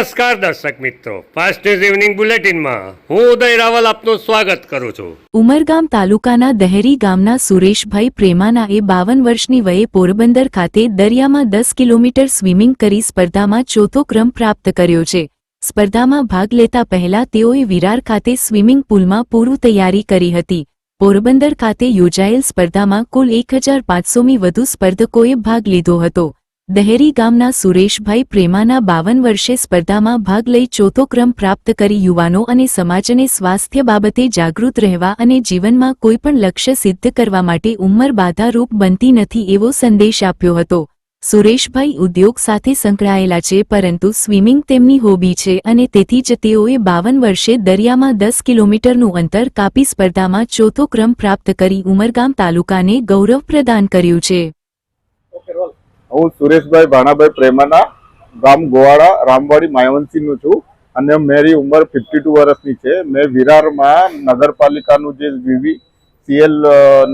નમસ્કાર દર્શક મિત્રો, ફાસ્ટ ન્યૂઝ ઇવનિંગ બુલેટિનમાં હું ઉદય રાવલ આપનું સ્વાગત કરું છું। ઉમરગામ તાલુકાના દહેરી ગામના સુરેશભાઈ પ્રેમાનાએ 52 વર્ષની વયે પોરબંદર ખાતે દરિયામાં 10 કિલોમીટર સ્વિમિંગ કરી સ્પર્ધામાં ચોથો ક્રમ પ્રાપ્ત કર્યો છે। સ્પર્ધામાં ભાગ લેતા પહેલા તેઓએ વિરાર ખાતે સ્વિમિંગ પુલમાં પૂર્વ તૈયારી કરી હતી। પોરબંદર ખાતે યોજાયેલ સ્પર્ધામાં કુલ 1500મી વધુ સ્પર્ધકોએ ભાગ લીધો હતો। દહેરી ગામના સુરેશભાઈ પ્રેમાના 52 વર્ષે સ્પર્ધામાં ભાગ લઈ ચોથો ક્રમ પ્રાપ્ત કરી યુવાનો અને સમાજને સ્વાસ્થ્ય બાબતે જાગૃત રહેવા અને જીવનમાં કોઈપણ લક્ષ્ય સિદ્ધ કરવા માટે ઉંમર બાધારૂપ બનતી નથી એવો સંદેશ આપ્યો હતો। સુરેશભાઈ ઉદ્યોગ સાથે સંકળાયેલા છે, પરંતુ સ્વિમિંગ તેમની હોબી છે અને તેથી જ તેઓએ 52 વર્ષે દરિયામાં 10 કિલોમીટરનું અંતર કાપી સ્પર્ધામાં ચોથો ક્રમ પ્રાપ્ત કરી ઉમરગામ તાલુકાને ગૌરવ પ્રદાન કર્યું છે। હું સુરેશભાઈ ભાણાભાઈ પ્રેમાના, ગામ ગોવાડા, રામવાડી, માયવંશીનું છું અને મારી ઉંમર 52 વર્ષની છે। મેં વિરારમાં નગરપાલિકાનું જે VVCL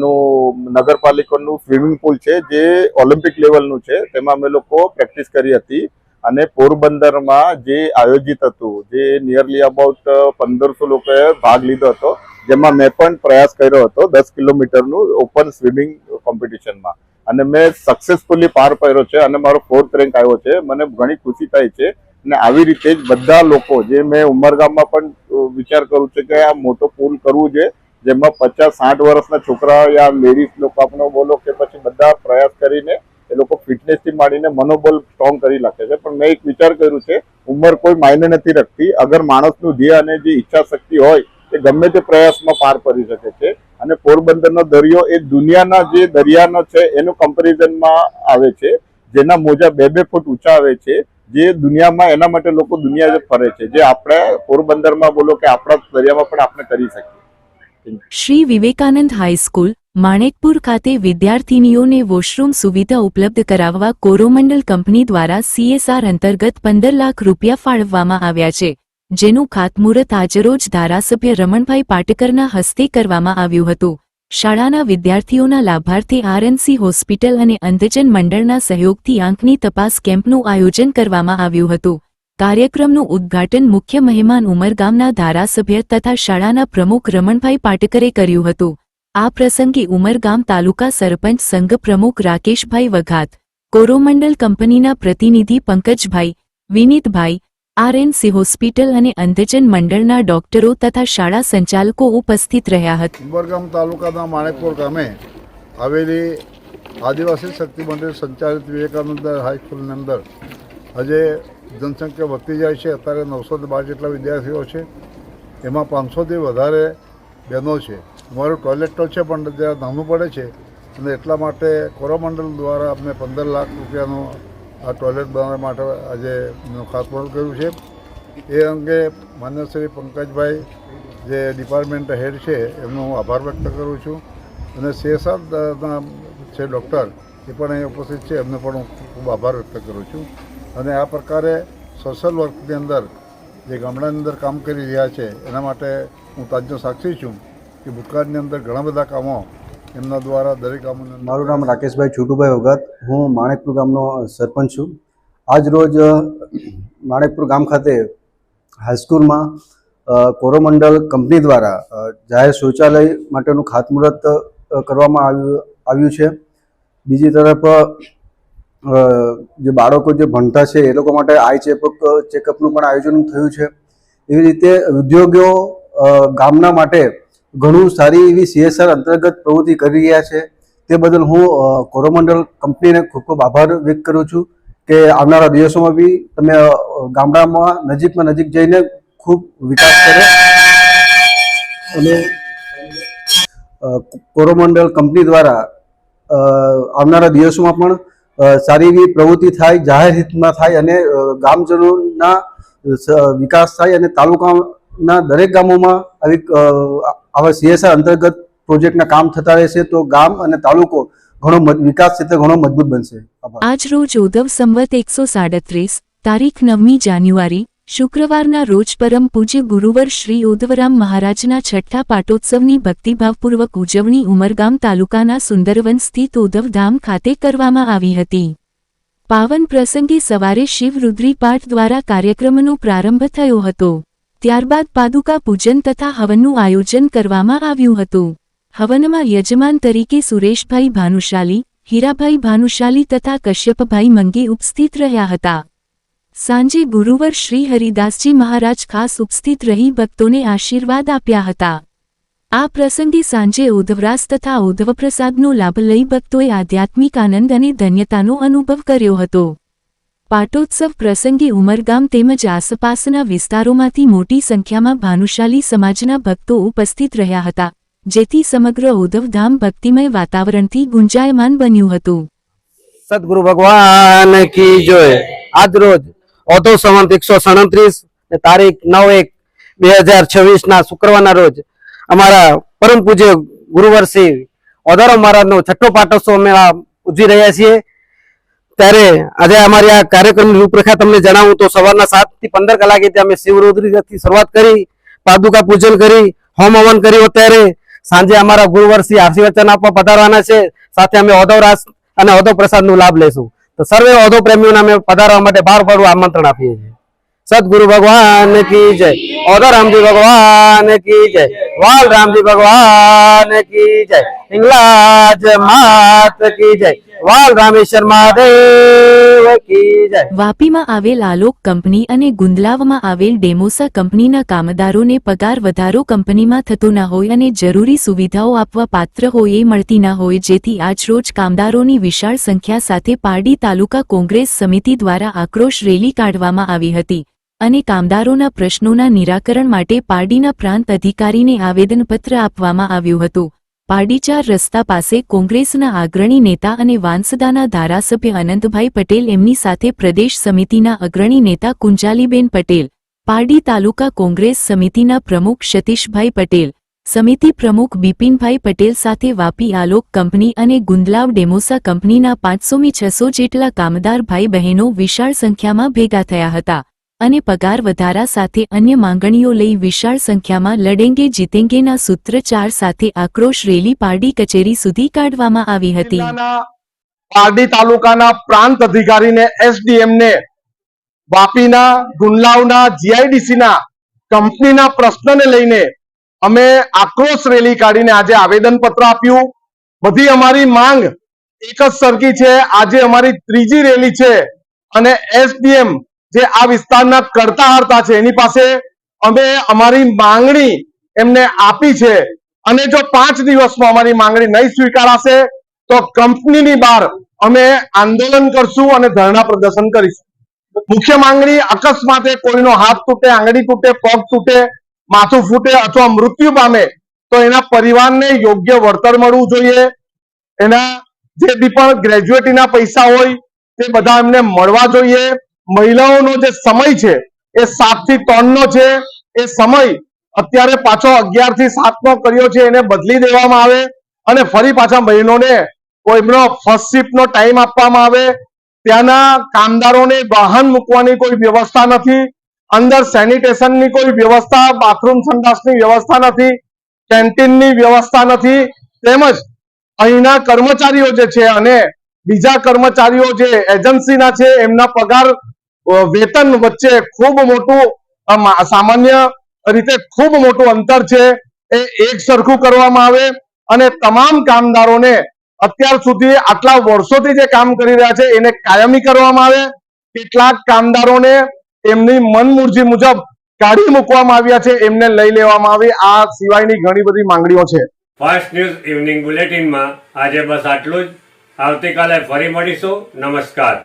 નું નગરપાલિકાનું સ્વિમિંગ પુલ છે જે ઓલિમ્પિક લેવલનું છે, તેમાં અમે લોકો પ્રેક્ટિસ કરી હતી અને પોરબંદરમાં જે આયોજિત હતું, જે નિયરલી અબાઉટ 1500 લોકોએ ભાગ લીધો હતો, જેમાં મેં પણ પ્રયાસ કર્યો હતો 10 કિલોમીટરનું ઓપન સ્વિમિંગ કોમ્પિટિશનમાં અને મેં સક્સેસફુલી પાર પાડ્યો છે અને મારો 4th રેન્ક આવ્યો છે। મને ઘણી ખુશી થાય છે અને આવી રીતે જ બધા લોકો, જે મેં ઉમરગામમાં પણ વિચાર કરું છું કે આ મોટો પુલ કરવું છે જેમાં 50-60 વર્ષના છોકરા યા લેડીઝ લોકો આપણો બોલો કે પછી બધા પ્રયાસ કરીને એ લોકો ફિટનેસથી માંડીને મનોબળ સ્ટ્રોંગ કરી નાખે છે। પણ મેં એક વિચાર કર્યું છે, ઉંમર કોઈ માયને નથી રાખતી। અગર માણસનું ધ્યેય અને જે ઈચ્છા શક્તિ હોય એ ગમે તે પ્રયાસમાં પાર કરી શકે છે અને પોરબંદરનો દરિયો એ દુનિયાના જે દરિયાનો છે એનું કમ્પેરિઝનમાં આવે છે, જેના મોજા 2-2 ફૂટ ઊંચા આવે છે, જે દુનિયામાં એના માટે લોકો દુનિયા ફરે છે, જે આપણે પોરબંદરમાં બોલો કે આપણા દરિયામાં પણ આપણે કરી શકીએ। શ્રી વિવેકાનંદ હાઈસ્કૂલ માણેકપુર ખાતે વિદ્યાર્થીનીઓને વોશરૂમ સુવિધા ઉપલબ્ધ કરાવવા કોરોમંડલ કંપની દ્વારા CSR અંતર્ગત 15 લાખ રૂપિયા ફાળવવામાં આવ્યા છે, જેનું ખાતમુહૂર્ત આજરોજ ધારાસભ્ય રમણભાઈ પાટકરના હસ્તે કરવામાં આવ્યું હતું। શાળાના વિદ્યાર્થીઓના લાભાર્થે RNC હોસ્પિટલ અને અંધજન મંડળના સહયોગથી આંખની તપાસ કેમ્પનું આયોજન કરવામાં આવ્યું હતું। કાર્યક્રમનું ઉદ્ઘાટન મુખ્ય મહેમાન ઉમરગામના ધારાસભ્ય તથા શાળાના પ્રમુખ રમણભાઈ પાટકરે કર્યું હતું। આ પ્રસંગે ઉમરગામ તાલુકા સરપંચ સંઘ પ્રમુખ રાકેશભાઈ વઘાત, કોરોમંડલ કંપનીના પ્રતિનિધિ પંકજભાઈ, વિનીતભાઈ, RNC હોસ્પિટલ અને અંધજન મંડળના ડોક્ટરો તથા શાળા સંચાલકો ઉપસ્થિત રહ્યા હતા। ઉમરગામ તાલુકાના માણેકપુર ગામે આવેલી આદિવાસી શક્તિ મંદિર સંચાલિત વિવેકાનંદ હાઈસ્કૂલની અંદર આજે જનસંખ્યા વધતી જાય છે। અત્યારે 912 જેટલા વિદ્યાર્થીઓ છે, એમાં 500થી વધારે બહેનો છે। અમારું ટોયલેટ તો છે પણ જરા નાનું પડે છે અને એટલા માટે કોરોમંડળ દ્વારા અમને 15 લાખ રૂપિયાનું આ ટોયલેટ બનાવવા માટે આજે ખાતમુહૂર્ત કર્યું છે। એ અંગે માન્ય શ્રી પંકજભાઈ, જે ડિપાર્ટમેન્ટ હેડ છે, એમનો હું આભાર વ્યક્ત કરું છું અને CSRના છે ડૉક્ટર, એ પણ અહીં ઉપસ્થિત છે, એમને પણ હું ખૂબ આભાર વ્યક્ત કરું છું અને આ પ્રકારે સોશિયલ વર્કની અંદર જે ગામડાની અંદર કામ કરી રહ્યા છે એના માટે હું તાજનો સાક્ષી છું કે ભૂતકાળની અંદર ઘણા બધા કામો એમના દ્વારા દરેક ગામોને। મારું નામ રાકેશભાઈ છોટુભાઈ વઘાત, હું માણેકપુર ગામનો સરપંચ છું। આજ રોજ માણેકપુર ગામ ખાતે હાઈસ્કૂલમાં કોરોમંડલ કંપની દ્વારા જાહેર શૌચાલય માટેનું ખાતમુહૂર્ત કરવામાં આવ્યું છે। બીજી તરફ જે બાળકો જે ભણતા છે એ લોકો માટે આઈ ચેકઅપનું પણ આયોજન થયું છે। એવી રીતે ઉદ્યોગો ગામના માટે ઘણું સારી એવી CSR અંતર્ગત પ્રવૃત્તિ કરી રહ્યા છે। તે બદલ હું કોરોમંડલ કંપનીને ખૂબ ખૂબ આભાર વ્યક્ત કરું છું કે આવનારા દિવસોમાં બી તમે ગામડામાં નજીકમાં નજીક જઈને ખૂબ વિકાસ કરે અને કોરોમંડલ કંપની દ્વારા આવનારા દિવસોમાં પણ સારી એવી પ્રવૃત્તિ થાય, જાહેર હિતમાં થાય અને ગામજનોના વિકાસ થાય અને તાલુકાના દરેક ગામોમાં આવા CSR અંતર્ગત પ્રોજેક્ટના કામ થતા રહેશે તો ગામ અને તાલુકો ઘણો વિકાસ ક્ષેત્રે ઘણો મજબૂત બનશે। આજ રોજ ઉદવ સંવત 137 તારીખ 9મી જાન્યુઆરી શુક્રવારના રોજ પરમ પૂજ્ય ગુરુવર શ્રી ઉદવરામ મહારાજના છઠ્ઠા પાટોત્સવની ભક્તિભાવપૂર્વક ઉજવણી ઉમરગામ તાલુકાના સુંદરવન સ્થિત ઉદવ ધામ ખાતે કરવામાં આવી હતી। પાવન પ્રસંગે સવારે શિવરુદ્રી પાઠ દ્વારા કાર્યક્રમનો પ્રારંભ થયો હતો. ત્યારબાદ પાદુકા પૂજન તથા હવનનું આયોજન કરવામાં આવ્યું હતું. હવનમાં યજમાન તરીકે સુરેશભાઈ ભાનુશાલી, હીરાભાઈ ભાનુશાલી તથા કશ્યપભાઈ મંગે ઉપસ્થિત રહ્યા હતા. સાંજે ગુરુવર શ્રી હરિદાસજી મહારાજ ખાસ ઉપસ્થિત રહી ભક્તોને આશીર્વાદ આપ્યા હતા. આ પ્રસંગે સાંજે ઉધવરાસ તથા ઉધવપ્રસાદનો લાભ લઈ ભક્તોએ આધ્યાત્મિક આનંદ અને ધન્યતાનો અનુભવ કર્યો હતો. પાટોત્સવ પ્રસંગે ઉમરગામ તેમજ આસપાસના વિસ્તારોમાંથી મોટી સંખ્યામાં ભાનુશાલી સમાજના ભક્તો ઉપસ્થિત રહ્યા હતા, જેથી સમગ્ર ઉધવધામ ભક્તિમય વાતાવરણથી ગુંજાયમાન બન્યું હતું. સદગુરુ ભગવાન કી જય. આજ રોજ ઓધવ સંવંત 137 ને તારીખ 9/1/2026 ના શુક્રવારના રોજ અમારા પરમ પૂજ્ય ગુરુવર શ્રી ઓધારામ મહારાજનો છઠ્ઠો પાટોત્સવ અમે ઉજવી રહ્યા છીએ. ત્યારે આજે અમારી આ કાર્યક્રમની રૂપરેખા તમને જણાવું તો સવારના 7 થી 15 કલાકે અમે શિવરુદ્રીથી શરૂઆત કરી, પાદુકા પૂજન કરી, હોમ હવન કર્યું. અત્યારે સાંજે અમારા ગુરુવર શ્રી આશીર્વચન આપવા પધારવાના છે. સાથે અમે ઓધવ રાસ અને ઓધવ પ્રસાદનો લાભ લઈશું. તો સર્વે ઓધવ પ્રેમીઓને અમે પધારવા માટે બાર આમંત્રણ આપીએ છીએ. સદગુરુ ભગવાન કી જય. ઓધવ રામજી ભગવાન કી જય. વાલ રામજી ભગવાન કી જય. હિંગલાજ માત કી જય. વાલ રામેશ્વર મહાદેવ કી જય. વાપીમાં આવેલ આલોક કંપની અને ગુંદલાવમાં આવેલ ડેમોસા કંપનીના કામદારોને પગાર વધારો કંપનીમાં થતો ના હોય અને જરૂરી સુવિધાઓ આપવા પાત્ર હોય એ મળતી ના હોય, જેથી આજરોજ કામદારોની વિશાળ સંખ્યા સાથે પારડી તાલુકા કોંગ્રેસ સમિતિ દ્વારા આક્રોશ રેલી કાઢવામાં આવી હતી અને કામદારોના પ્રશ્નોના નિરાકરણ માટે પારડીના પ્રાંત અધિકારીને આવેદનપત્ર આપવામાં આવ્યું હતું. પારડી 4 રસ્તા પાસે કોંગ્રેસના અગ્રણી નેતા અને વાંસદાના ધારાસભ્ય અનંતભાઈ પટેલ, એમની સાથે પ્રદેશ સમિતિના અગ્રણી નેતા કુંજાલીબેન પટેલ, પારડી તાલુકા કોંગ્રેસ સમિતિના પ્રમુખ સતીશભાઈ પટેલ, સમિતિ પ્રમુખ બિપિનભાઈ પટેલ સાથે વાપી આલોક કંપની અને ગુંદલાવ ડેમોસા કંપનીના 500-600 જેટલા કામદાર ભાઈ બહેનો વિશાળ સંખ્યામાં ભેગા થયા હતા અને પગાર વધારા સાથે અન્ય માંગણીઓ લઈ વિશાળ સંખ્યામાં લડેંગે જીતેંગેના સૂત્રચાર સાથે આક્રોશ રેલી પારડી કચેરી સુધી કાઢવામાં આવી હતી. પારડી તાલુકાના પ્રાંત અધિકારીને એસડીએમ ને વાપીના ગુંદલાવના જીઆઈડીસીના કંપનીના પ્રશ્નને લઈને અમે આક્રોશ રેલી કાઢીને આજે આવેદનપત્ર આપ્યું. બધી અમારી માંગ એક જ સરખી છે. આજે અમારી ત્રીજી રેલી છે અને એસડીએમ જે આ વિસ્તારના કરતા હરતા છે એની પાસે અમે અમારી માંગણી એમને આપી છે અને જો 5 દિવસમાં અમારી માંગણી નહીં સ્વીકારાશે તો કંપનીની બહાર અમે આંદોલન કરશું અને ધરણા પ્રદર્શન કરીશું. મુખ્ય માંગણી અકસ્માતે કોઈનો હાથ તૂટે, આંગળી તૂટે, પગ તૂટે, માથું ફૂટે અથવા મૃત્યુ પામે તો એના પરિવારને યોગ્ય વળતર મળવું જોઈએ. એના જે બી પણ ગ્રેજ્યુએટીના પૈસા હોય તે બધા એમને મળવા જોઈએ. મહિલાઓનો જે સમય છે એ 7 થી 3 નો છે. એ સમય અત્યારે પાછો 11 થી 7 નો કર્યો છે, એને બદલી દેવામાં આવે અને ફરી પાછા બહેનોને કોઈનો ફર્સ્ટ શિફ્ટ નો ટાઈમ આપવામાં આવે. ત્યાંના કામદારોને વાહન મૂકવાની કોઈ વ્યવસ્થા નથી, અંદર સેનિટેશનની કોઈ વ્યવસ્થા, બાથરૂમ સંડાસની વ્યવસ્થા નથી, કેન્ટીનની વ્યવસ્થા નથી. તેમજ અહીંના કર્મચારીઓ જે છે અને બીજા કર્મચારીઓ જે એજન્સીના છે એમના પગાર વેતન વચ્ચે ખૂબ મોટું સામાન્ય રીતે ખૂબ મોટું અંતર છે. એ એક સરખું કરવામાં આવે અને તમામ કામદારોને અત્યાર સુધી આટલા વર્ષોથી જે કામ કરી રહ્યા છે એને કાયમી કરવામાં આવે. કેટલાક કામદારોને એમની મનમરજી મુજબ કાઢી મૂકવામાં આવ્યા છે, એમને લઈ લેવામાં આવે. આ સિવાયની ઘણી બધી માંગણીઓ છે. ફાસ્ટ ન્યૂઝ ઇવનિંગ બુલેટિનમાં આજે બસ આટલું જ. આવતીકાલે ફરી મળીશું. નમસ્કાર.